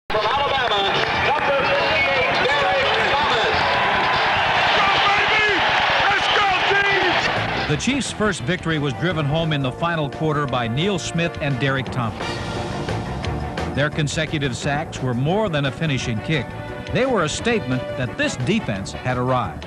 From Alabama, number 58, Derrick Thomas. Go, baby! Let's go, team! The Chiefs' first victory was driven home in the final quarter by Neil Smith and Derrick Thomas. Their consecutive sacks were more than a finishing kick. They were a statement that this defense had arrived.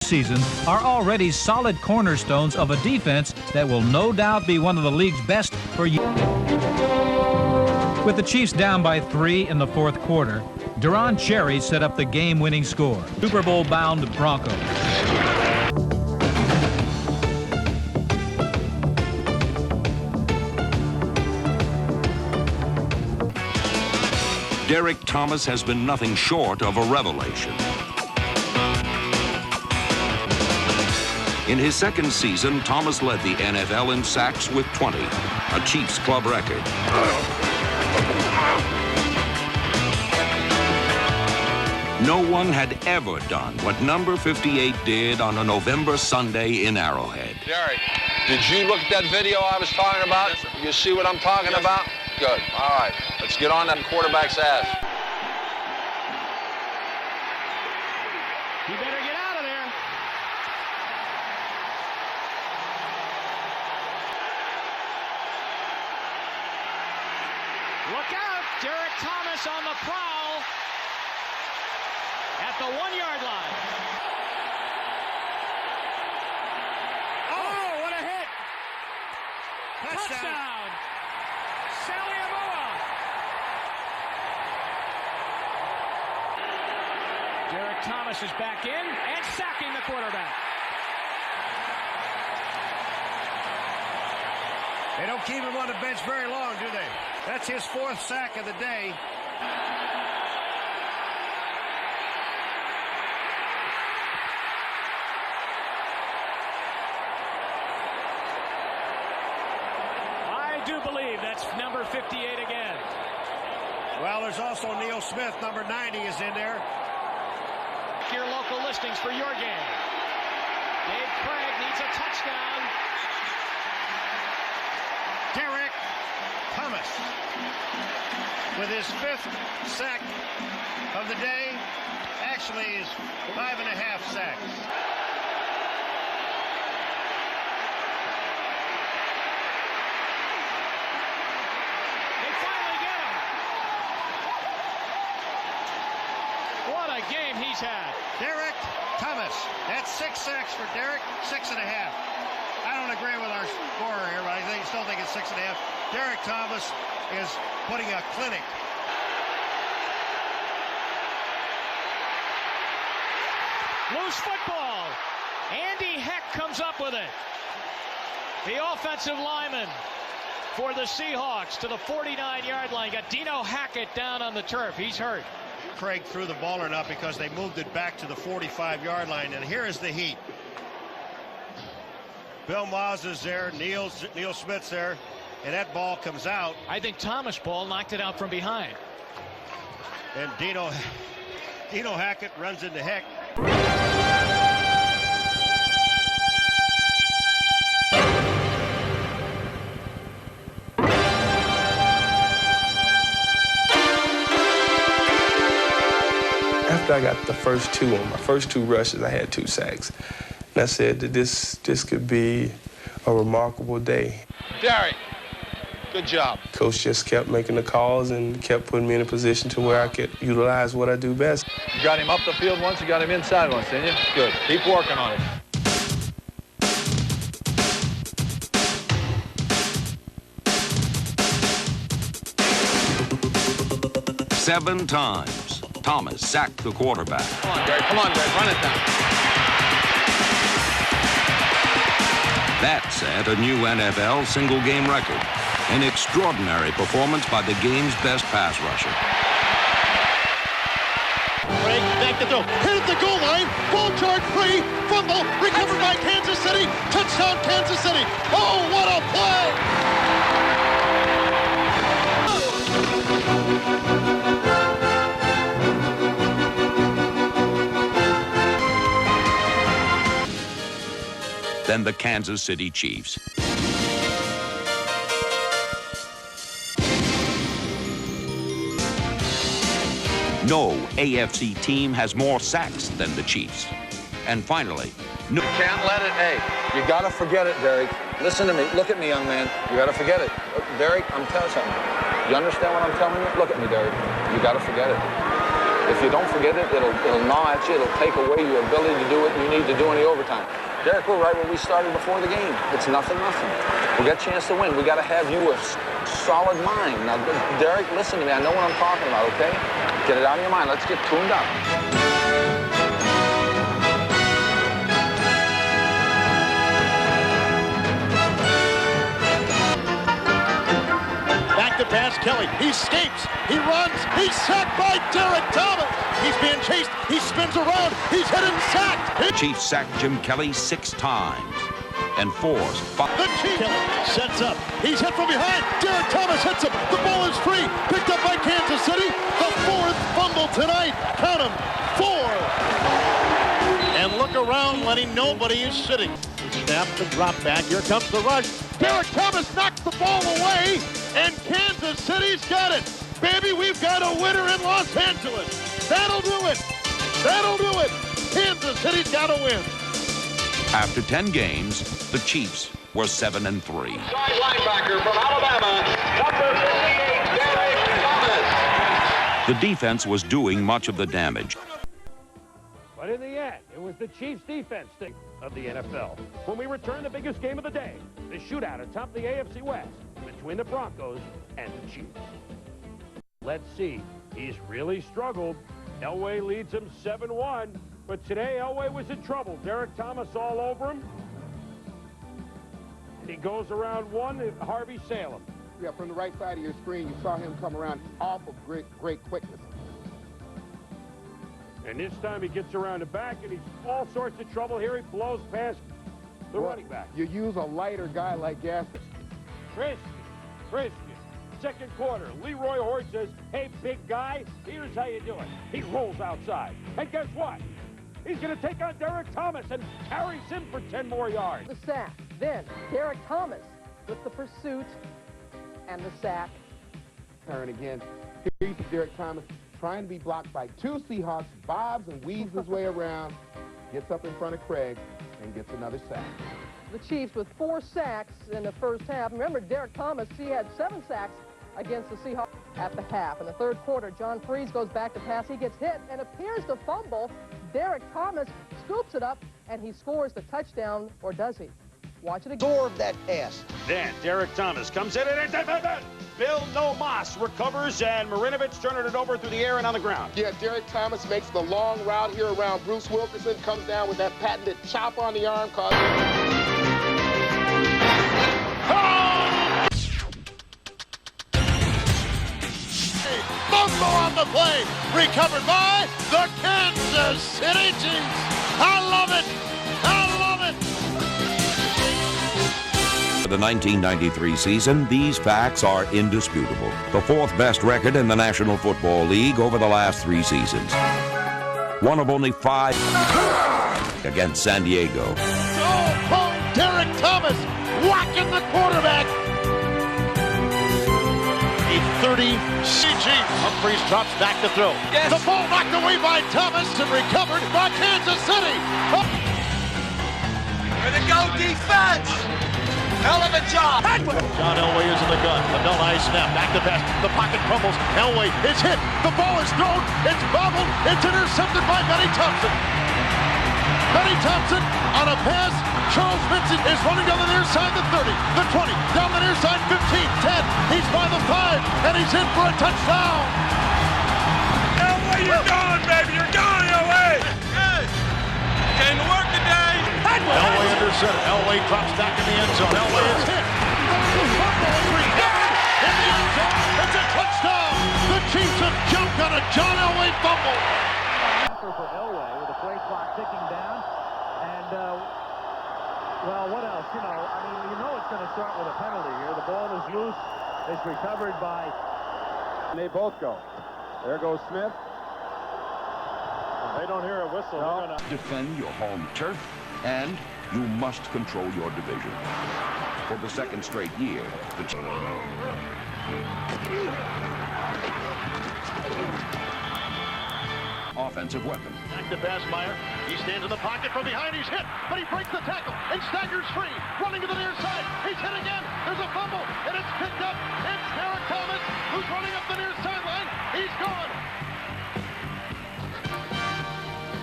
Season are already solid cornerstones of a defense that will no doubt be one of the league's best for years. With the Chiefs down by 3 in the fourth quarter, Deron Cherry set up the game-winning score. Super Bowl-bound Broncos. Derrick Thomas has been nothing short of a revelation. In his second season, Thomas led the NFL in sacks with 20, a Chiefs club record. No one had ever done what number 58 did on a November Sunday in Arrowhead. Derrick, did you look at that video I was talking about? Yes, you see what I'm talking about? Good. All right. Let's get on that quarterback's ass. You better get out of there. Look out. Derrick Thomas on the prowl at the 1-yard line. Oh, what a hit. Touchdown. Derrick Thomas is back in and sacking the quarterback. They don't keep him on the bench very long, do they? That's his 4th sack of the day. I do believe that's number 58 again. Well, there's also Neil Smith, number 90 is in there. Your local listings for your game. Dave Craig needs a touchdown. Derrick Thomas with his 5th sack of the day. Actually, his 5.5 sacks. They finally get him. What a game he's had. Derrick Thomas. That's 6 sacks for Derrick, 6.5. I don't agree with our scorer here, but I still think it's 6.5. Derrick Thomas is putting a clinic. Loose football. Andy Heck comes up with it. The offensive lineman for the Seahawks to the 49-yard line. Got Dino Hackett down on the turf. He's hurt. Craig threw the ball or not because they moved it back to the 45-yard line, and here is the heat. Bill Maas is there, Neil Smith's there, and that ball comes out. I think Thomas Ball knocked it out from behind. And Dino Hackett runs into Heck. After I got the first 2 on my first 2 rushes, I had 2 sacks. And I said that this could be a remarkable day. Derrick, Good job. Coach just kept making the calls and kept putting me in a position to where I could utilize what I do best. You got him up the field once, you got him inside once, didn't you? Good. Keep working on it. Seven times, Thomas sacked the quarterback. Come on, Derrick. Come on, Derrick. Run it down. That set a new NFL single-game record. An extraordinary performance by the game's best pass rusher. Craig back to throw. Hit at the goal line. Ball charge free. Fumble. Recovered by Kansas City. Touchdown, Kansas City. Oh, what a play! Then the Kansas City Chiefs. No AFC team has more sacks than the Chiefs. And finally, no. You can't let it, hey, you got to forget it, Derrick. Listen to me. Look at me, young man. You got to forget it. Derrick, I'm telling you something. You understand what I'm telling you? Look at me, Derrick. You got to forget it. If you don't forget it, it'll gnaw at you. It'll take away your ability to do what you need to do in the overtime. Derrick, we're right where we started before the game. It's nothing. We got a chance to win. We got to have you a solid mind. Now, Derrick, listen to me. I know what I'm talking about, okay? Get it out of your mind. Let's get tuned up. Back to pass, Kelly. He escapes. He runs. He's sacked by Derrick Thomas. He's being chased. He spins around. He's hit and sacked. The Chiefs sacked Jim Kelly 6 times and forced 5. The Chiefs. Kelly sets up. He's hit from behind. Derrick Thomas hits him. The ball is free. Picked up by Kansas City. The 4th fumble tonight. Count him. 4. And look around, Lenny. Nobody is sitting. Snap the drop back. Here comes the rush. Derrick Thomas knocks the ball away. And Kansas City's got it. Baby, we've got a winner in Los Angeles. That'll do it. That'll do it. Kansas City's got to win. After 10 games, the Chiefs were 7-3. Side linebacker from Alabama, number 58, Derrick Thomas. The defense was doing much of the damage. But in the end, it was the Chiefs' defense of the NFL. When we return, the biggest game of the day, the shootout atop the AFC West between the Broncos and the Chiefs. Let's see. He's really struggled. Elway leads him 7-1, but today Elway was in trouble. Derrick Thomas all over him. And he goes around one, Harvey Salem. Yeah, from the right side of your screen, you saw him come around off of great quickness. And this time he gets around the back, and he's all sorts of trouble here. He blows past the running back. You use a lighter guy like Gaston. Frisky. Second quarter, Leroy Hort says, hey, big guy, here's how you do it. He rolls outside. And guess what? He's going to take on Derrick Thomas and carries him for 10 more yards. The sack. Then Derrick Thomas with the pursuit and the sack. Turn again. Here's Derrick Thomas trying to be blocked by 2 Seahawks, bobs and weaves his way around, gets up in front of Craig, and gets another sack. The Chiefs with 4 sacks in the first half. Remember, Derrick Thomas, he had 7 sacks against the Seahawks at the half. In the third quarter, John Freese goes back to pass. He gets hit and appears to fumble. Derrick Thomas scoops it up, and he scores the touchdown, or does he? Watch it again. Absorb that pass. Then Derrick Thomas comes in and Bill Nomas recovers, and Marinovich turning it over through the air and on the ground. Yeah, Derrick Thomas makes the long route here around Bruce Wilkinson, comes down with that patented chop on the arm. Fumble on the play, recovered by the Kansas City Chiefs. I love it. I love it. For the 1993 season, these facts are indisputable. The 4th best record in the National Football League over the last 3 seasons. One of only 5 against San Diego. Oh, Derrick Thomas whacking the quarterback. A 30 CG. Humphreys drops back to throw. Yes. The ball knocked away by Thomas and recovered by Kansas City. Way to go, defense! Hell of a job! John Elway is in the gun. snap. Back to pass. The pocket crumbles. Elway is hit. The ball is thrown. It's bobbled. It's intercepted by Benny Thompson. Benny Thompson on a pass. Charles Vincent is running down the near side, the 30, the 20, down the near side, 15, 10. He's by the 5, and he's in for a touchdown. Elway, you're gone, baby. You're gone, Elway. Good. Came to work today. Elway under center. Elway drops back in the end zone. Elway is hit. The football is recovered in the end zone. It's a touchdown. The Chiefs have jumped on a John Elway fumble. For Elway with the play clock ticking down, and well, what else? You know it's going to start with a penalty here. The ball is loose. It's recovered by. And they both go. There goes Smith. They don't hear a whistle. No. Defend your home turf, and you must control your division. For the second straight year, the offensive weapon. Back to pass, Meyer. He stands in the pocket from behind. He's hit, but he breaks the tackle and staggers free. Running to the near side. He's hit again. There's a fumble, and it's picked up. It's Derrick Thomas, who's running up the near sideline. He's gone.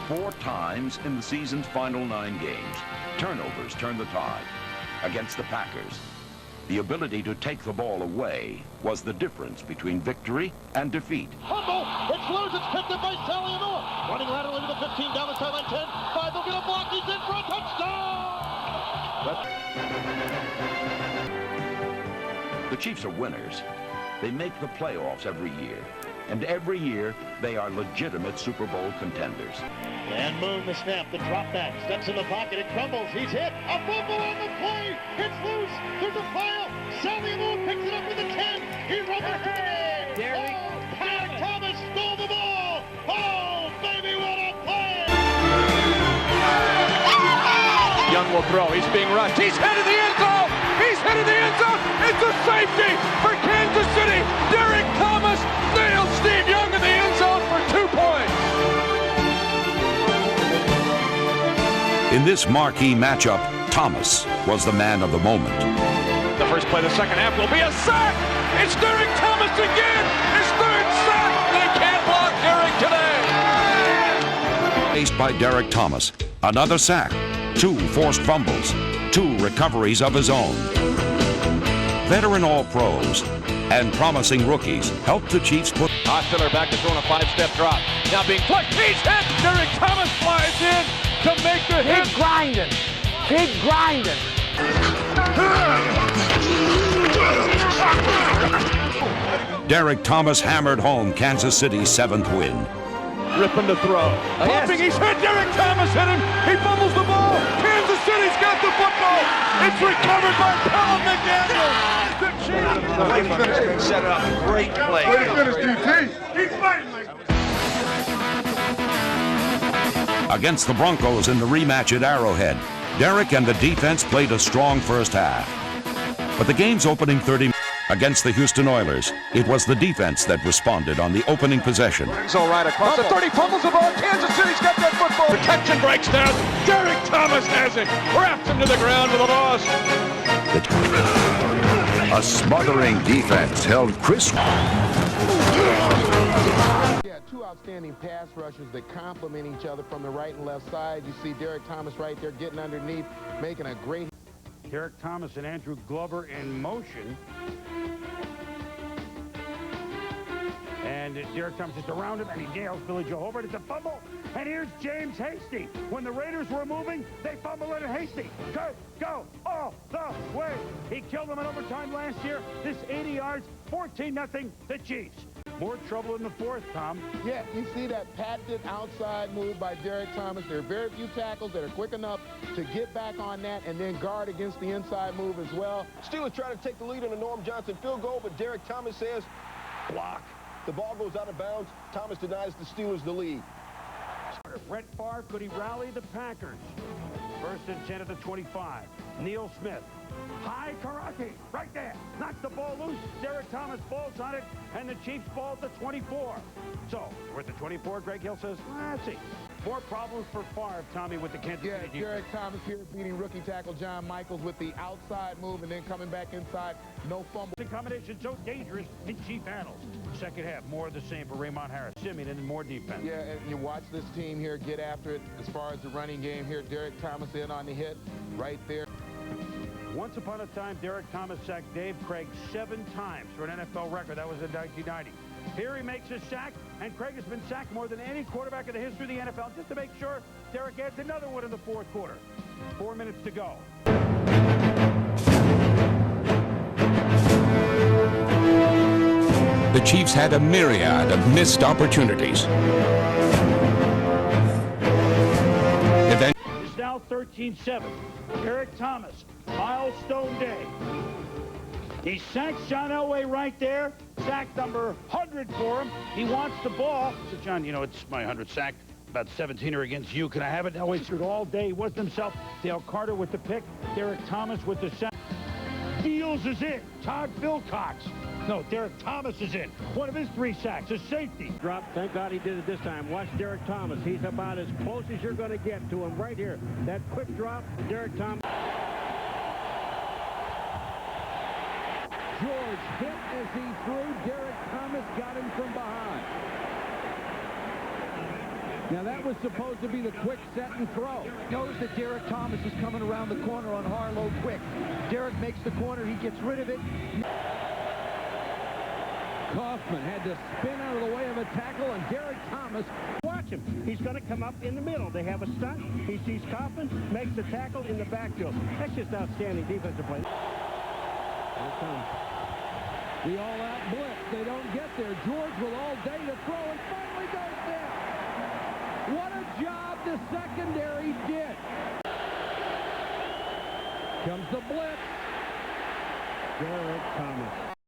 4 times in the season's final 9 games, turnovers turned the tide. Against the Packers, the ability to take the ball away was the difference between victory and defeat. Fumble! It's loose. It's picked up by Salianor. Running laterally to the 15, down the sideline 10. 5, they'll get a block. He's in for a touchdown! The Chiefs are winners. They make the playoffs every year. And every year, they are legitimate Super Bowl contenders. And Moon the snap, the drop back, steps in the pocket, it crumbles, he's hit, a fumble on the play, it's loose, there's a file, Sally Moon picks it up with a 10, he rumbles to the man, Derrick Thomas stole the ball, oh baby what a play! Young will throw, he's being rushed, he's headed the end zone, it's a safety for Kansas City, Derrick Thomas nailed Steve Young in the end zone for 2 points. In this marquee matchup, Thomas was the man of the moment. The first play of the second half will be a sack. It's Derrick Thomas again. His 3rd sack. They can't block Derrick today. Faced by Derrick Thomas, another sack, 2 forced fumbles, 2 recoveries of his own. Veteran All-Pros and promising rookies helped the Chiefs put... Osceola back to throwing a 5-step drop. Now being flushed. He's hit. Derrick Thomas flies in to make the hit. Keep grinding. Derrick Thomas hammered home Kansas City's 7th win. Ripping to throw. Popping, he's hit. Derrick Thomas hit him. He fumbles the ball. Kansas City's got the football. It's recovered by Pelham McDaniel. The Chiefs. Set up. Great play. Way to finish, DT. Keep fighting. Against the Broncos in the rematch at Arrowhead, Derrick and the defense played a strong first half. But the game's opening 30 against the Houston Oilers, it was the defense that responded on the opening possession. So right across the 30, fumbles the ball. Kansas City's got that football. Protection breaks down. Derrick Thomas has it. Wraps him to the ground with a loss. A smothering defense held Chris. Yeah, 2 outstanding pass rushers that complement each other from the right and left side. You see Derrick Thomas right there getting underneath, making a great... Derrick Thomas and Andrew Glover in motion. And Derrick Thomas is around him, and he nails Billy Joe Hobart. It's a fumble. And here's James Hasty. When the Raiders were moving, they fumbled it at Hasty. Go all the way. He killed them in overtime last year. This 80 yards, 14-0, the Chiefs. More trouble in the 4th, Tom. Yeah, you see that patented outside move by Derrick Thomas. There are very few tackles that are quick enough to get back on that and then guard against the inside move as well. Steelers try to take the lead on a Norm Johnson field goal, but Derrick Thomas says, block. The ball goes out of bounds. Thomas denies the Steelers the lead. Brett Favre, could he rally the Packers? 1st and 10 at the 25. Neil Smith. High karate, right there. Knocks the ball loose. Derrick Thomas falls on it, and the Chiefs fall at the 24. So, we're at the 24. Greg Hill says, let's see. More problems for Favre, Tommy, with the Kansas City defense. Derrick Thomas here beating rookie tackle John Michaels with the outside move and then coming back inside. No fumble. The combination so dangerous in Chief annals. Second half, more of the same for Raymond Harris. Simeon and more defense. Yeah, and you watch this team here get after it as far as the running game here. Derrick Thomas in on the hit right there. Once upon a time, Derrick Thomas sacked Dave Craig 7 times for an NFL record. That was in 1990. Here he makes a sack, and Craig has been sacked more than any quarterback in the history of the NFL. Just to make sure, Derrick adds another one in the fourth quarter. 4 minutes to go. The Chiefs had a myriad of missed opportunities. It's now 13-7. Derrick Thomas, milestone day. He sacks John Elway right there. Sack number 100 for him. He wants the ball. So, John, you know, it's my 100th sack. About 17 are against you. Can I have it? Elway threw it all day. He wasn't himself. Dale Carter with the pick. Derrick Thomas with the sack. Fields is in. Todd Philcox. No, Derrick Thomas is in. One of his 3 sacks, a safety. Drop. Thank God he did it this time. Watch Derrick Thomas. He's about as close as you're going to get to him right here. That quick drop, Derrick Thomas. George hit as he threw. Derrick Thomas got him from behind. Now that was supposed to be the quick set and throw. Knows that Derrick Thomas is coming around the corner on Harlow quick. Derrick makes the corner. He gets rid of it. Kaufman had to spin out of the way of a tackle, and Derrick Thomas. Watch him. He's going to come up in the middle. They have a stunt. He sees Kaufman, makes the tackle in the backfield. That's just outstanding defensive play. Here it comes. The all-out blitz. They don't get there. George with all day to throw, and finally goes there. What a job the secondary did. Comes the blitz. Derrick Thomas.